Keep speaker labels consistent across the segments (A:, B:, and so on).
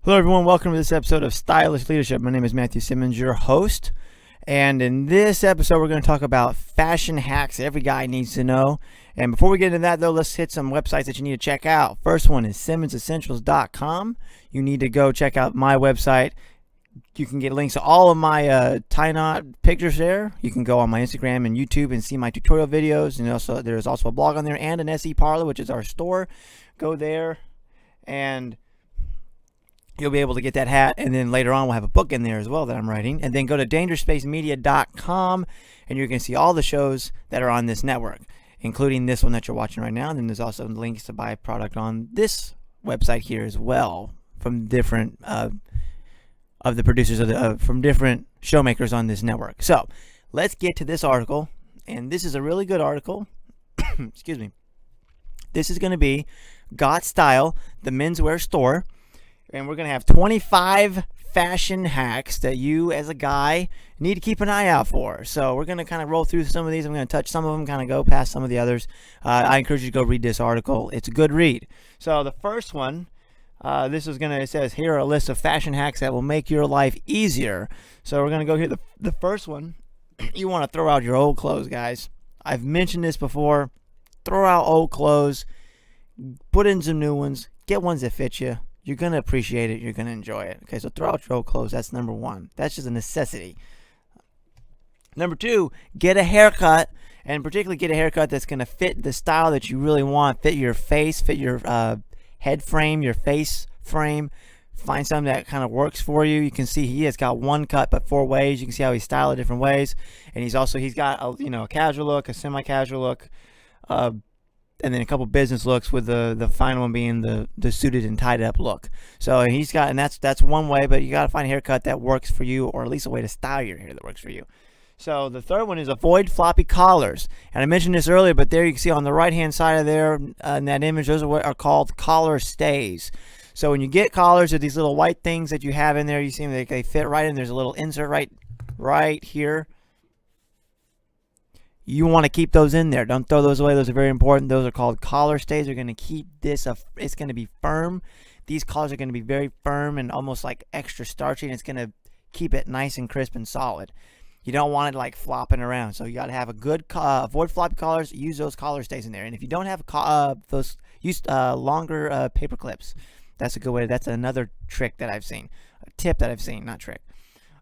A: Hello, everyone. Welcome to this episode of Stylish Leadership. My name is Matthew Simmons, your host. And in this episode, we're going to talk about fashion hacks every guy needs to know. And before we get into that, though, let's hit some websites that you need to check out. First one is simmonsessentials.com. You need to go check out my website. You can get links to all of my tie knot pictures there. You can go on my Instagram and YouTube and see my tutorial videos. And also, there's also a blog on there and an SE Parlor, which is our store. Go there and you'll be able to get that hat, and then later on we'll have a book in there as well that I'm writing. And then go to dangerspacemedia.com, and you're going to see all the shows that are on this network, including this one that you're watching right now. And then there's also links to buy product on this website here as well from different of the producers from different showmakers on this network. So let's get to this article, and this is a really good article. Excuse me. This is going to be Got Style, the menswear store. And we're going to have 25 fashion hacks that you as a guy need to keep an eye out for. So we're going to kind of roll through some of these. I'm going to touch some of them, kind of go past some of the others. I encourage you to go read this article. It's a good read. So the first one, it says, here are a list of fashion hacks that will make your life easier. So we're going to go here. The first one, you want to throw out your old clothes, guys. I've mentioned this before. Throw out old clothes. Put in some new ones. Get ones that fit you. You're going to appreciate it. You're going to enjoy it. Okay, so throw out your old clothes. That's number one. That's just a necessity. Number two, get a haircut, and particularly get a haircut that's going to fit the style that you really want, fit your face, fit your head frame, your face frame. Find something that kind of works for you. You can see he has got one cut but four ways. You can see how he styled it different ways. And he's got a casual look, a semi-casual look, and then a couple business looks, with the final one being the suited and tied up look. So he's got, and that's one way, but you got to find a haircut that works for you, or at least a way to style your hair that works for you. So the third one is avoid floppy collars. And I mentioned this earlier, but there you can see on the right hand side of there in that image, those are what are called collar stays. So when you get collars, are these little white things that you have in there, you see them, they fit right in. There's a little insert right here. You want to keep those in there. Don't throw those away. Those are very important. Those are called collar stays. They're going to keep this, it's going to be firm. These collars are going to be very firm and almost like extra starchy, and it's going to keep it nice and crisp and solid. You don't want it like flopping around. So you got to have a good, avoid floppy collars, use those collar stays in there. And if you don't have those, use longer paper clips. That's a good way. That's another trick that I've seen. A tip that I've seen, not trick.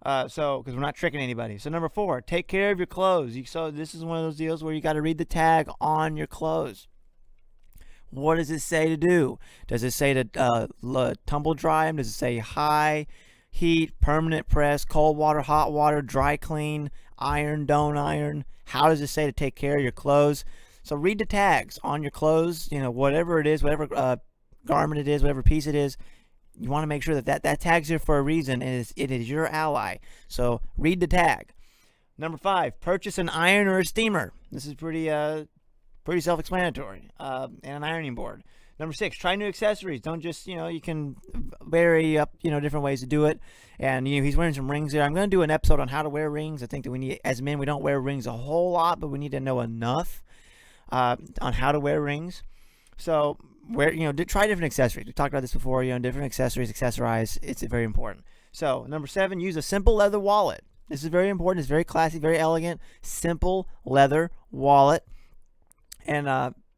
A: Because we're not tricking anybody. So number four, take care of your clothes. So this is one of those deals where you got to read the tag on your clothes. What does it say to do? Does it say to tumble dry them? Does it say high heat, permanent press, cold water, hot water, dry clean, iron, don't iron? How does it say to take care of your clothes? So read the tags on your clothes. Whatever it is, whatever garment it is, whatever piece it is. You want to make sure that tag's here for a reason, and it is your ally. So read the tag. Number five, purchase an iron or a steamer. This is pretty self-explanatory. And an ironing board. Number six, try new accessories. Don't just, you can vary up, different ways to do it. And, he's wearing some rings there. I'm going to do an episode on how to wear rings. I think that we need, as men, we don't wear rings a whole lot, but we need to know enough on how to wear rings. So, try different accessories. We talked about this before, different accessories, accessorize. It's very important. So, number seven, use a simple leather wallet. This is very important. It's very classy, very elegant, simple leather wallet. And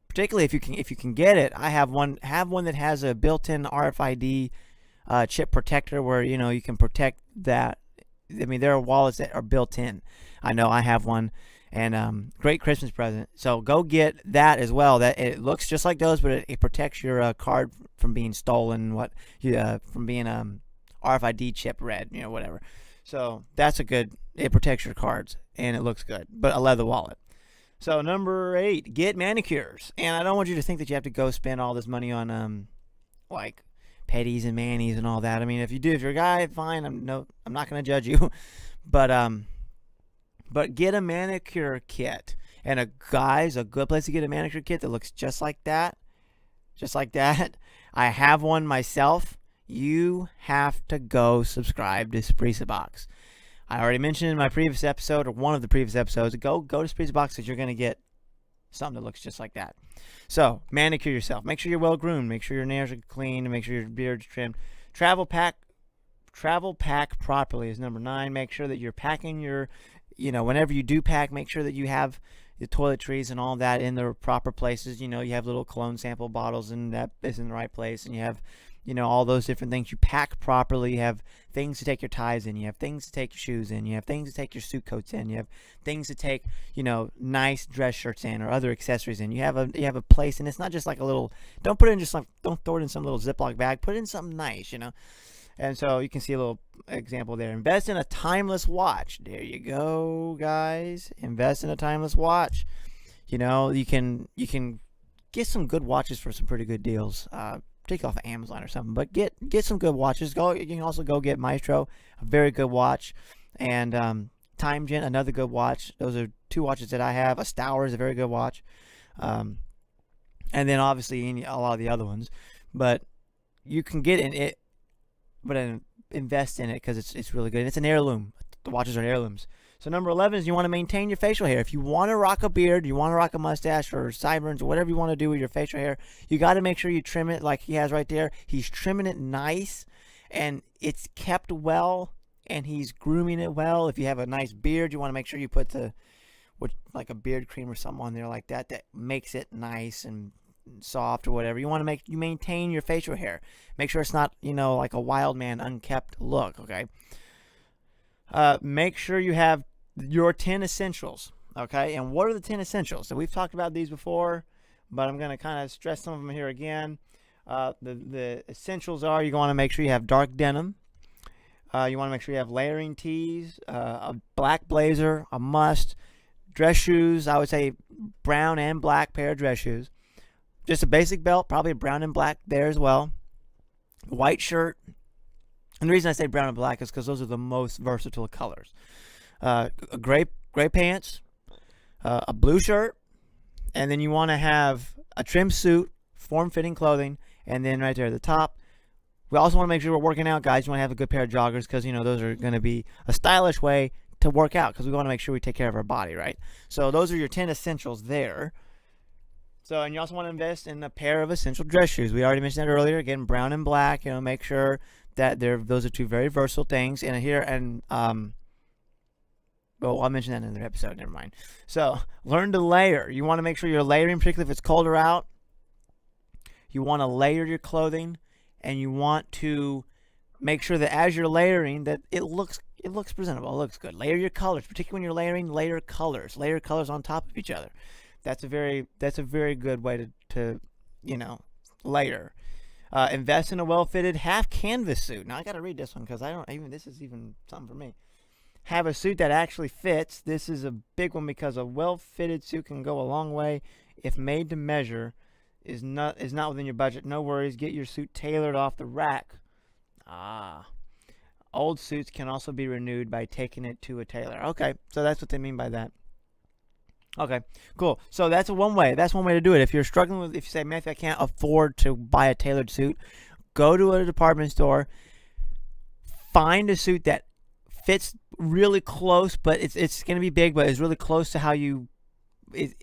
A: particularly if you can get it, I have one that has a built-in RFID chip protector where, you can protect that. I mean, there are wallets that are built in. I know I have one. And great Christmas present. So go get that as well. That it looks just like those, but it protects your card from being stolen. From being RFID chip read, whatever. So that's it protects your cards and it looks good. But a leather wallet. So number 8, get manicures. And I don't want you to think that you have to go spend all this money on like petties and manis and all that. I mean, if you're a guy, fine. I'm not going to judge you, But get a manicure kit. And a good place to get a manicure kit that looks just like that. Just like that. I have one myself. You have to go subscribe to Spreeza Box. I already mentioned in my previous episode, or one of the previous episodes, go to Spreeza Box because you're going to get something that looks just like that. So, manicure yourself. Make sure you're well groomed. Make sure your nails are clean. Make sure your beard's trimmed. Travel pack properly is number 9. Make sure that you're packing your, whenever you do pack, make sure that you have the toiletries and all that in the proper places. You have little cologne sample bottles, and that is in the right place, and you have all those different things. You pack properly. You have things to take your ties in. You have things to take your shoes in. You have things to take your suit coats in. You have things to take, nice dress shirts in or other accessories in. You have a place, and it's not just like a little. Don't put it in don't throw it in some little Ziploc bag. Put it in something nice, And so you can see a little example there. Invest in a timeless watch. There you go, guys. Invest in a timeless watch. You can get some good watches for some pretty good deals. Particularly off of Amazon or something. But get some good watches. You can also go get Maestro, a very good watch, and Time Gent, another good watch. Those are 2 watches that I have. A Stour is a very good watch, and then obviously a lot of the other ones. But you can get in it, but invest in it because it's really good. And it's an heirloom. The watches are heirlooms. So number 11 is you want to maintain your facial hair. If you want to rock a beard, you want to rock a mustache or sideburns or whatever you want to do with your facial hair, you got to make sure you trim it like he has right there. He's trimming it nice, and it's kept well, and he's grooming it well. If you have a nice beard, you want to make sure you put like a beard cream or something on there like that makes it nice and soft or whatever. You want to you maintain your facial hair. Make sure it's not, like a wild man, unkept look, okay? Make sure you have your 10 essentials, okay? And what are the 10 essentials? So we've talked about these before, but I'm going to kind of stress some of them here again. The essentials are you want to make sure you have dark denim. You want to make sure you have layering tees, a black blazer, a must, dress shoes. I would say brown and black pair of dress shoes. Just a basic belt, probably brown and black there as well. White shirt. And the reason I say brown and black is because those are the most versatile colors. Gray pants, a blue shirt, and then you want to have a trim suit, form-fitting clothing, and then right there at the top, we also want to make sure we're working out, guys. You want to have a good pair of joggers because, those are going to be a stylish way to work out because we want to make sure we take care of our body, right? So those are your 10 essentials there. So, and you also want to invest in a pair of essential dress shoes. We already mentioned that earlier. Again, brown and black. Make sure that those are 2 very versatile things. And here, well, I'll mention that in another episode. Never mind. So, learn to layer. You want to make sure you're layering, particularly if it's colder out. You want to layer your clothing, and you want to make sure that as you're layering, that it looks presentable. It looks good. Layer your colors, particularly when you're layering. Layer colors on top of each other. That's a very good way to layer. Invest in a well-fitted half canvas suit. Now I got to read this one because this is even something for me. Have a suit that actually fits. This is a big one because a well-fitted suit can go a long way if made to measure. Is not within your budget. No worries. Get your suit tailored off the rack. Old suits can also be renewed by taking it to a tailor. Okay, so that's what they mean by that. Okay, cool. So that's one way. That's one way to do it. If you're struggling if you say, Matthew, I can't afford to buy a tailored suit, go to a department store, find a suit that fits really close, but it's going to be big, but it's really close to how it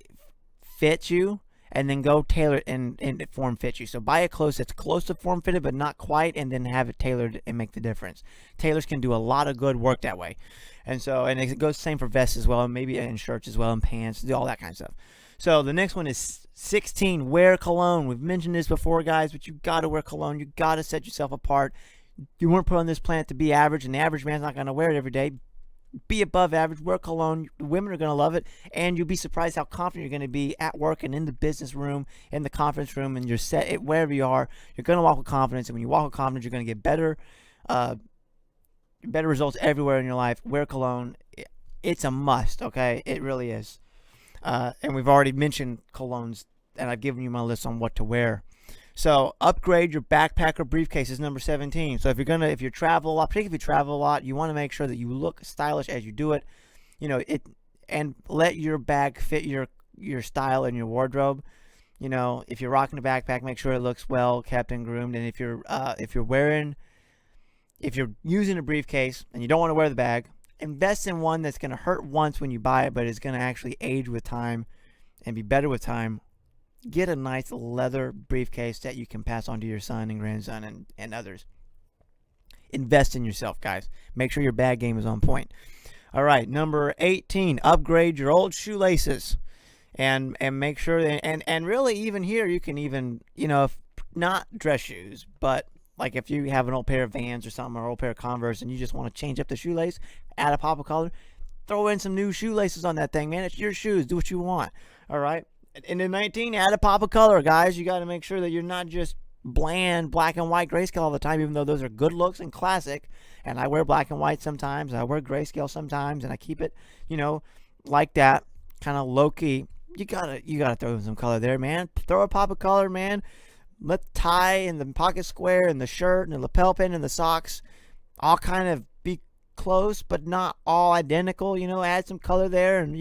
A: fits you, and then go tailor it and it form fit you. So buy a clothes that's close to form fitted, but not quite, and then have it tailored and make the difference. Tailors can do a lot of good work that way. And it goes the same for vests as well, and maybe in shirts as well, and pants, do all that kind of stuff. So the next one is 16, wear cologne. We've mentioned this before, guys, but you got to wear cologne. You got to set yourself apart. You weren't put on this planet to be average, and the average man's not going to wear it every day. Be above average, wear cologne. The women are going to love it, and you'll be surprised how confident you're going to be at work and in the business room, in the conference room, and you're set wherever you are. You're going to walk with confidence, and when you walk with confidence, you're going to get better results everywhere in your life. Wear cologne. It's a must, okay? It really is. And we've already mentioned colognes, and I've given you my list on what to wear. So upgrade your backpack or briefcase is number 17. So if you travel a lot, particularly if you travel a lot, you want to make sure that you look stylish as you do it. And let your bag fit your style and your wardrobe. If you're rocking a backpack, make sure it looks well kept and groomed. And if you're using a briefcase and you don't want to wear the bag, invest in one that's going to hurt once when you buy it, but it's going to actually age with time and be better with time. Get a nice leather briefcase that you can pass on to your son and grandson and others. invest in yourself, guys. Make sure your bag game is on point. All right, number 18, upgrade your old shoelaces. And make sure that, and really even here you can even, if not dress shoes, but like if you have an old pair of Vans or something, or an old pair of Converse, and you just want to change up the shoelace, add a pop of color, throw in some new shoelaces on that thing, man. It's your shoes. Do what you want. All right. And in 19, add a pop of color, guys. You got to make sure that you're not just bland black and white grayscale all the time, even though those are good looks and classic. And I wear black and white sometimes. I wear grayscale sometimes, and I keep it, like that, kind of low key. You gotta throw in some color there, man. Throw a pop of color, man. Let the tie and the pocket square and the shirt and the lapel pin and the socks all kind of be close, but not all identical. Add some color there, and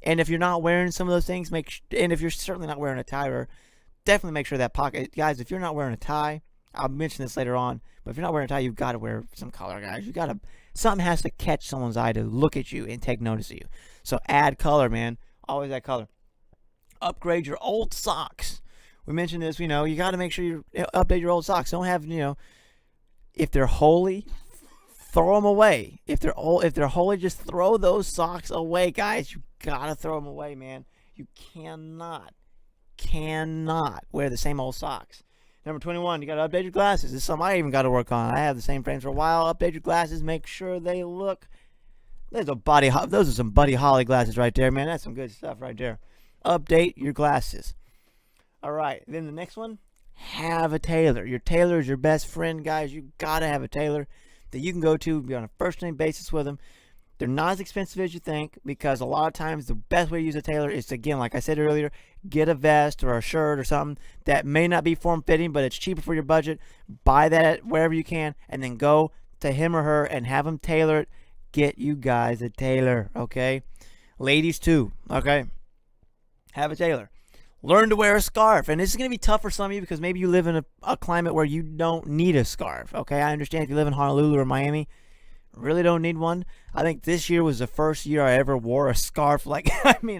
A: and if you're not wearing some of those things, and if you're certainly not wearing a tie, definitely make sure that pocket, guys. If you're not wearing a tie, I'll mention this later on, but if you're not wearing a tie, you've got to wear some color, guys. Something has to catch someone's eye to look at you and take notice of you. So add color, man. Always add color. Upgrade your old socks. We mentioned this, you got to make sure you update your old socks. Don't have, if they're holey, throw them away. If they're holey, just throw those socks away, guys. You got to throw them away, man. You cannot wear the same old socks. Number 21, you got to update your glasses. This is something I even got to work on. I have the same frames for a while. Update your glasses. Make sure they look. Those are some Buddy Holly glasses right there, man. That's some good stuff right there. Update your glasses. All right. Then the next one, have a tailor. Your tailor is your best friend, guys. You got to have a tailor that you can go to, be on a first-name basis with them. They're not as expensive as you think, because a lot of times the best way to use a tailor is to, again, like I said earlier, get a vest or a shirt or something that may not be form-fitting, but it's cheaper for your budget. Buy that wherever you can, and then go to him or her and have them tailor it. Get you guys a tailor, okay? Ladies too, okay? Have a tailor. Learn to wear a scarf. And this is going to be tough for some of you because maybe you live in a climate where you don't need a scarf, okay? I understand if you live in Honolulu or Miami, really don't need one. I think this year was the first year I ever wore a scarf. I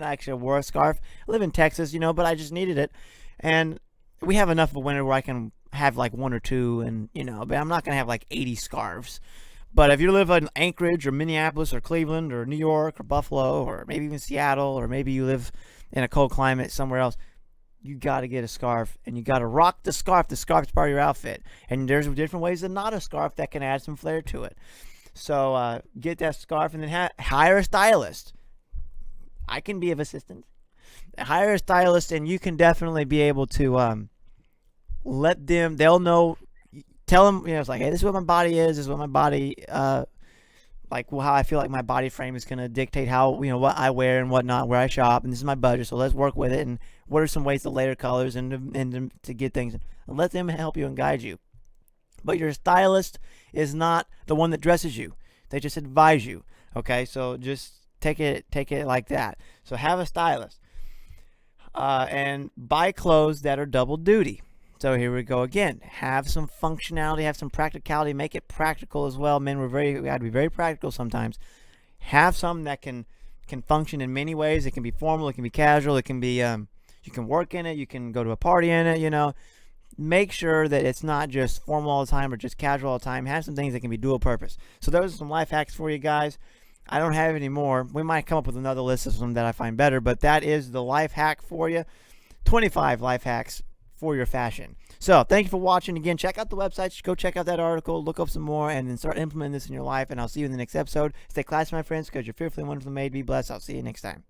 A: actually wore a scarf. I live in Texas, but I just needed it. And we have enough of a winter where I can have like one or two, and, but I'm not going to have like 80 scarves. But if you live in Anchorage or Minneapolis or Cleveland or New York or Buffalo or maybe even Seattle, or maybe you live in a cold climate somewhere else, you got to get a scarf, and you got to rock the scarf. The scarf's part of your outfit. And there's different ways to knot a scarf that can add some flair to it. So get that scarf, and then hire a stylist. I can be of assistance. Hire a stylist, and you can definitely be able to they'll know. Tell them, it's like, hey, this is what my body is. This is what my body, how I feel like my body frame is going to dictate how, what I wear and whatnot, where I shop, and this is my budget. So let's work with it. And what are some ways to layer colors and to get things? And let them help you and guide you. But your stylist is not the one that dresses you. They just advise you. Okay, so just take it like that. So have a stylist, and buy clothes that are double duty. So here we go again. Have some functionality, have some practicality. Make it practical as well. Men, we got to be very practical sometimes. Have something that can function in many ways. It can be formal. It can be casual. It can be you can work in it. You can go to a party in it. Make sure that it's not just formal all the time or just casual all the time. Have some things that can be dual purpose. So those are some life hacks for you guys. I don't have any more. We might come up with another list of some that I find better, but that is the life hack for you. 25 life hacks for your fashion. So thank you for watching. Again, check out the website. Go check out that article, look up some more, and then start implementing this in your life. And I'll see you in the next episode. Stay classy, my friends, because you're fearfully and wonderfully made. Be blessed. I'll see you next time.